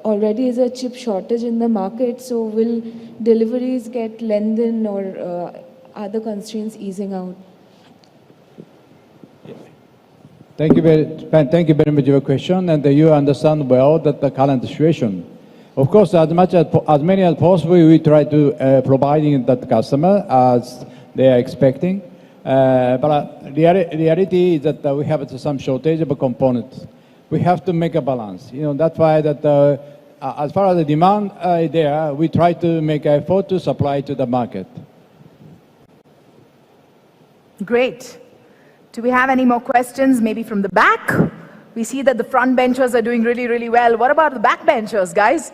already is a chip shortage in the market, so will deliveries get lengthened or other constraints easing out? Thank you very much for your question, and you understand well that the current situation. Of course, as many as possible, we try to providing that customer as they are expecting. But the reality is that we have some shortage of components. We have to make a balance. That's why that as far as the demand there, we try to make an effort to supply to the market. Great. Do we have any more questions, maybe from the back? We see that the front benchers are doing really, really well. What about the back benchers, guys?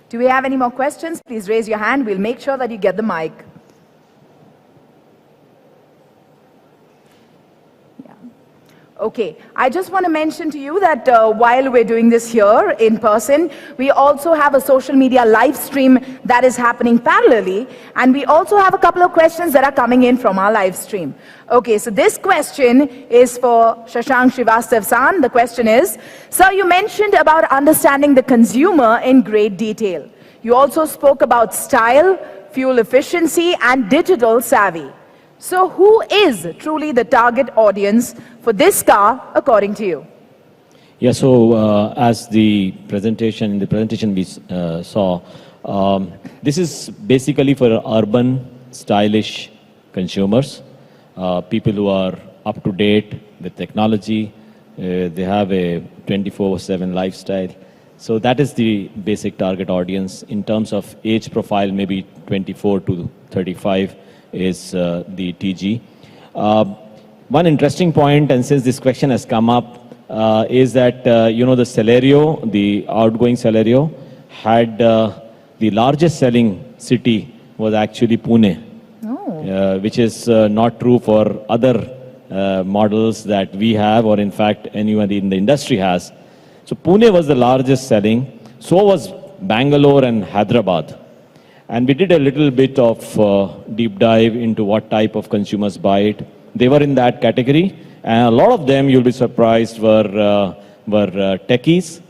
Do we have any more questions? Please raise your hand. We'll make sure that you get the mic. Okay, I just want to mention to you that while we're doing this here in person, we also have a social media live stream that is happening parallelly, and we also have a couple of questions that are coming in from our live stream. Okay, so this question is for Shashank Srivastav-san. The question is, sir, you mentioned about understanding the consumer in great detail. You also spoke about style, fuel efficiency, and digital savvy. So who is truly the target audience for this car, according to you? Yeah, so as in the presentation we saw, this is basically for urban, stylish consumers, people who are up to date with technology, they have a 24/7 lifestyle. So that is the basic target audience. In terms of age profile, maybe 24 to 35 is the TG. One interesting point, and since this question has come up, is that, the Celerio, the outgoing Celerio, had the largest selling city was actually Pune, which is not true for other models that we have, or in fact anyone in the industry has. So Pune was the largest selling, so was Bangalore and Hyderabad. And we did a little bit of deep dive into what type of consumers buy it. They were in that category, and a lot of them, you'll be surprised, were techies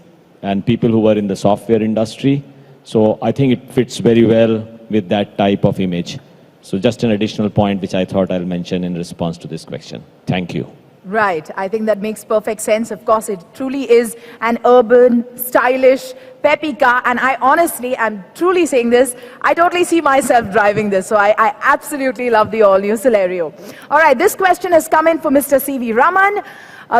and people who were in the software industry. So I think it fits very well with that type of image. So just an additional point which I thought I'll mention in response to this question. Thank you. Right. I think that makes perfect sense. Of course, it truly is an urban, stylish, peppy car. And I honestly, I'm truly saying this, I totally see myself driving this. So I absolutely love the all-new Celerio. All right, this question has come in for Mr. C.V. Raman.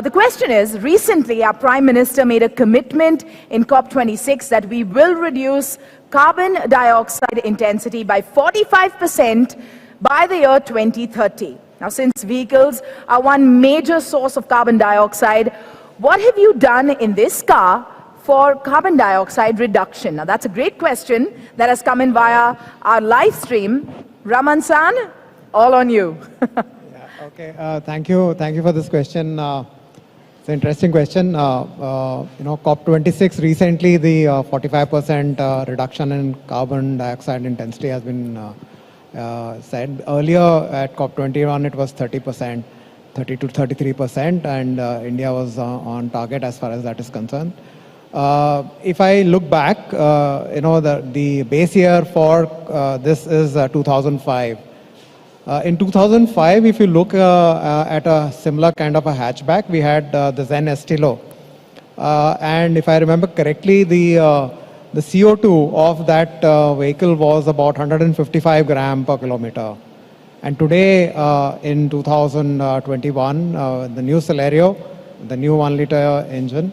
The question is, recently our Prime Minister made a commitment in COP26 that we will reduce carbon dioxide intensity by 45% by the year 2030. Now, since vehicles are one major source of carbon dioxide, what have you done in this car for carbon dioxide reduction? Now, that's a great question that has come in via our live stream. Raman-san, all on you. Okay, thank you for this question. It's an interesting question. COP26 recently, the 45% reduction in carbon dioxide intensity has been said. Earlier at COP21 it was 30%, 30 to 33%, and India was on target as far as that is concerned. If I look back, the base year for this is 2005. In 2005, if you look at a similar kind of a hatchback, we had the Zen Estilo. And if I remember correctly, the CO2 of that vehicle was about 155 gram per kilometer. And today, in 2021, the new Celerio, the new 1-liter engine,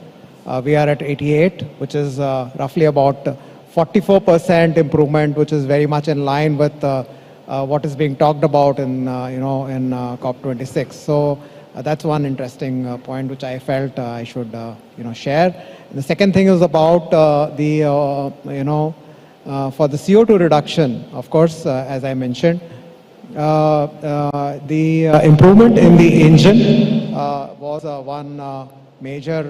we are at 88, which is roughly about 44% improvement, which is very much in line with what is being talked about in COP26. So that's one interesting point which I felt I should share. And the second thing is about for the CO2 reduction. Of course, as I mentioned, the improvement in the engine was one major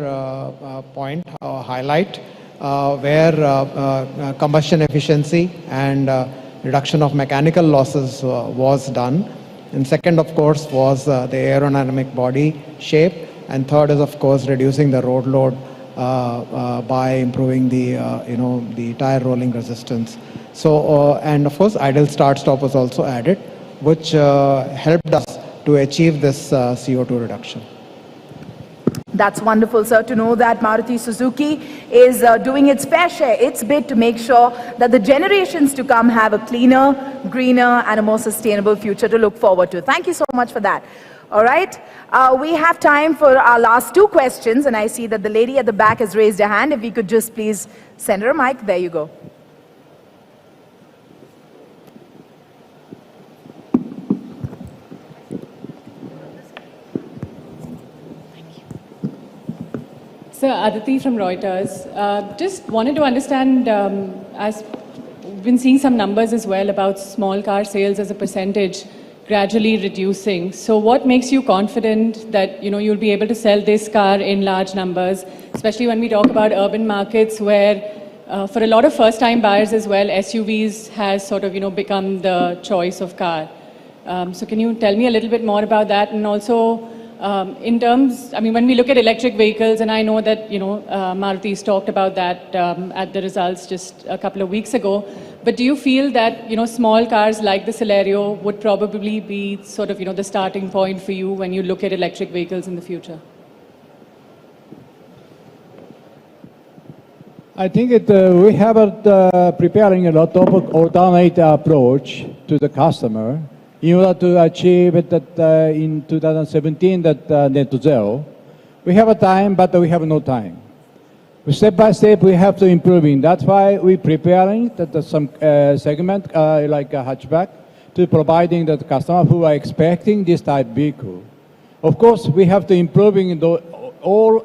point highlight where combustion efficiency and reduction of mechanical losses was done. And second, of course, was the aerodynamic body shape. And third is, of course, reducing the road load by improving the tire rolling resistance. So, and of course, idle start-stop was also added, which helped us to achieve this CO2 reduction. That's wonderful, sir, to know that Maruti Suzuki is doing its fair share, its bit to make sure that the generations to come have a cleaner, greener, and a more sustainable future to look forward to. Thank you so much for that. All right. We have time for our last two questions, and I see that the lady at the back has raised her hand. If we could just please send her a mic. There you go. So, Aditi from Reuters. Just wanted to understand, as we've been seeing some numbers as well about small car sales as a percentage gradually reducing. So what makes you confident that you'll be able to sell this car in large numbers, especially when we talk about urban markets where for a lot of first-time buyers as well, SUVs has sort of become the choice of car. So can you tell me a little bit more about that? And also, in terms, when we look at electric vehicles, and I know that, Maruti's talked about that at the results just a couple of weeks ago, but do you feel that, small cars like the Celerio would probably be sort of, the starting point for you when you look at electric vehicles in the future? I think we have preparing a lot of alternate approach to the customer in order to achieve that in 2017 that net zero. We have a time, but we have no time. Step by step, we have to improving. That's why we're preparing some segment like a hatchback to providing the customer who are expecting this type vehicle. Of course, we have to improving all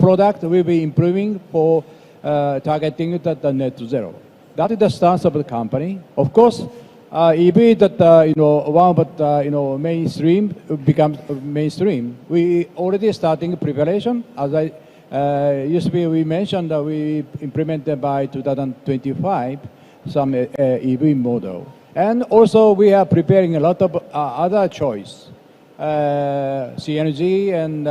product will be improving for targeting the net zero. That is the stance of the company. Of course, EV that one but mainstream becomes mainstream. We already starting preparation. As I used to be, we mentioned that we implemented by 2025 some EV model, and also we are preparing a lot of other choice, CNG and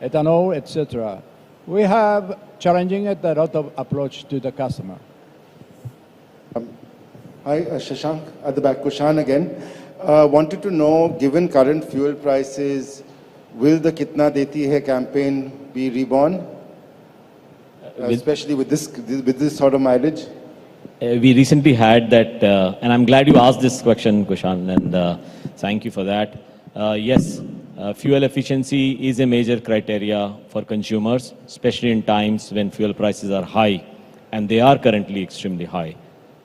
ethanol, etc. We have challenging a lot of approach to the customer. Hi, Shashank at the back. Kushan again. Wanted to know, given current fuel prices, will the Kitna Deti Hai campaign be reborn, especially with this sort of mileage? We recently had that, and I'm glad you asked this question, Kushan, and thank you for that. Yes, fuel efficiency is a major criteria for consumers, especially in times when fuel prices are high, and they are currently extremely high.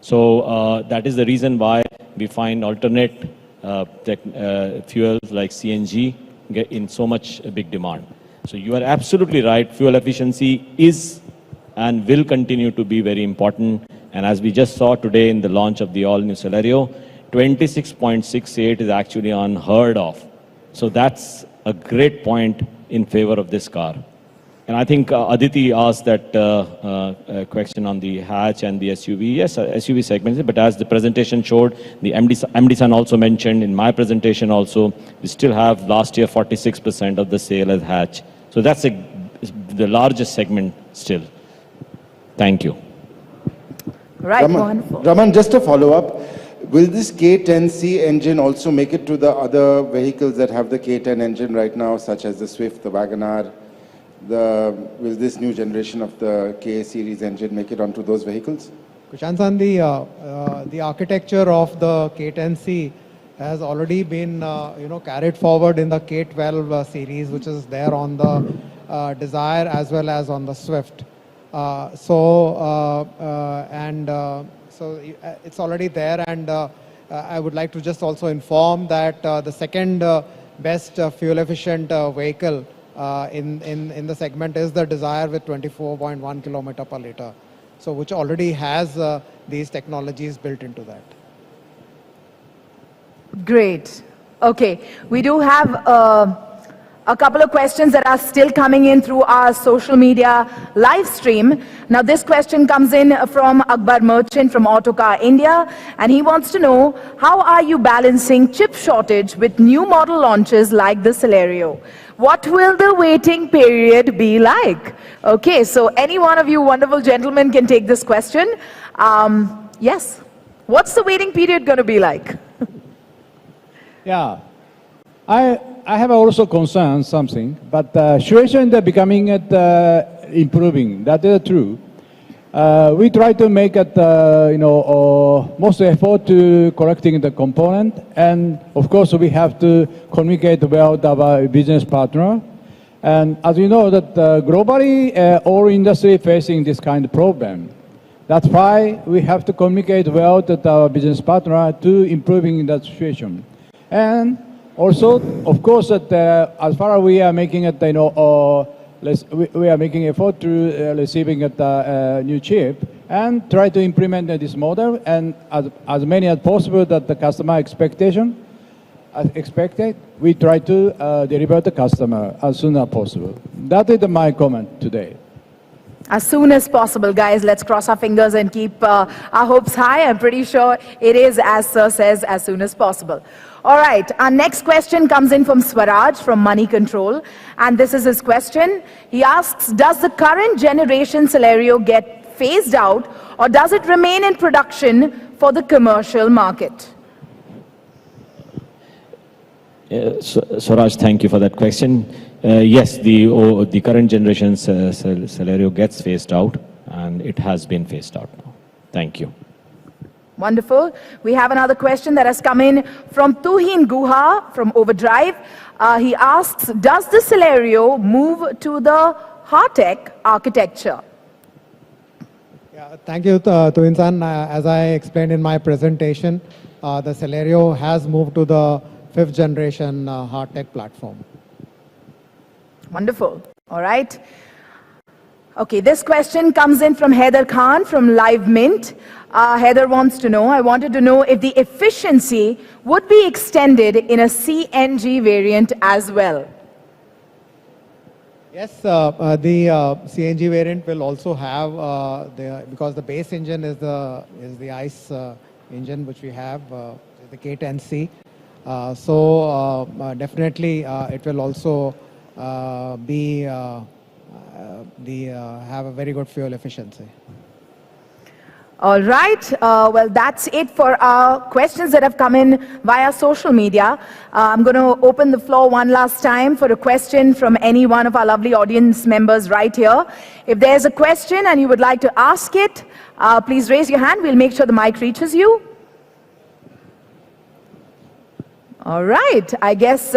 So that is the reason why we find alternate fuels like CNG get in so much big demand. So you are absolutely right. Fuel efficiency is and will continue to be very important. And as we just saw today in the launch of the all-new Celerio, 26.68 is actually unheard of. So that's a great point in favor of this car. And I think Aditi asked that question on the hatch and the SUV. Yes, SUV segments, but as the presentation showed, the MD San also mentioned in my presentation also, we still have last year 46% of the sale as hatch. So that's the largest segment still. Thank you. Right, wonderful. Raman, just a follow-up. Will this K10C engine also make it to the other vehicles that have the K10 engine right now, such as the Swift, the Wagoner? Will this new generation of the K series engine make it onto those vehicles? Kushan-san, the architecture of the K10C has already been carried forward in the K12 series, which is there on the Desire as well as on the Swift. So it's already there, and I would like to just also inform that the second best fuel efficient vehicle in the segment is the Desire with 24.1 kilometer per liter, so which already has these technologies built into that. Great. Okay, we do have a couple of questions that are still coming in through our social media live stream. Now this question comes in from Akbar Merchant from Autocar India, and he wants to know, how are you balancing chip shortage with new model launches like the Celerio? What will the waiting period be like? Okay, so any one of you wonderful gentlemen can take this question. Yes, what's the waiting period going to be like? Yeah, I have also concerned something, but situation is becoming improving. That is true. we try to make it, most effort to collecting the component, and of course we have to communicate well with our business partner. And as you know, that globally, all industry facing this kind of problem. That's why we have to communicate well with our business partner to improving that situation. And also, of course, that as far as we are making it, we are making effort to receiving a new chip and try to implement this model, and as many as possible that the customer expectation as expected, we try to deliver the customer as soon as possible. That is my comment today. As soon as possible, guys. Let's cross our fingers and keep our hopes high. I'm pretty sure it is, as Sir says, as soon as possible. All right, our next question comes in from Swaraj from Money Control, and this is his question. He asks, does the current generation Celerio get phased out, or does it remain in production for the commercial market? Swaraj, thank you for that question. Yes, the current generation Celerio gets phased out, and it has been phased out now. Thank you. Wonderful. We have another question that has come in from Tuhin Guha from Overdrive. He asks, does the Celerio move to the Hartech architecture? Yeah, thank you, Tuhin-san. As I explained in my presentation, the Celerio has moved to the 5th generation Hartech platform. Wonderful. All right. Okay, this question comes in from Heather Khan from Live Mint. Heather wants to know, I wanted to know if the efficiency would be extended in a CNG variant as well. Yes, the CNG variant will also have, because the base engine is the ICE engine which we have, the K10C. So definitely it will also have a very good fuel efficiency. All right. Well, that's it for our questions that have come in via social media. I'm going to open the floor one last time for a question from any one of our lovely audience members right here. If there's a question and you would like to ask it, please raise your hand. We'll make sure the mic reaches you. All right. I guess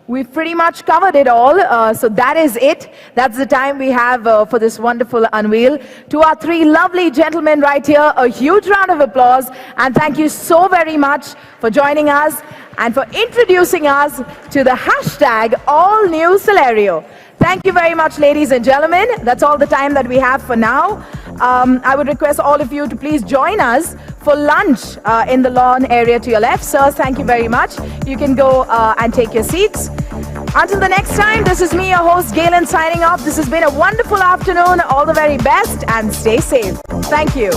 we've pretty much covered it all. So that is it. That's the time we have for this wonderful unveil. To our three lovely gentlemen right here, a huge round of applause. And thank you so very much for joining us and for introducing us to the hashtag All New Celerio. Thank you very much, ladies and gentlemen. That's all the time that we have for now. I would request all of you to please join us for lunch in the lawn area to your left. Sirs, thank you very much. You can go and take your seats. Until the next time, this is me, your host, Galen, signing off. This has been a wonderful afternoon. All the very best and stay safe. Thank you.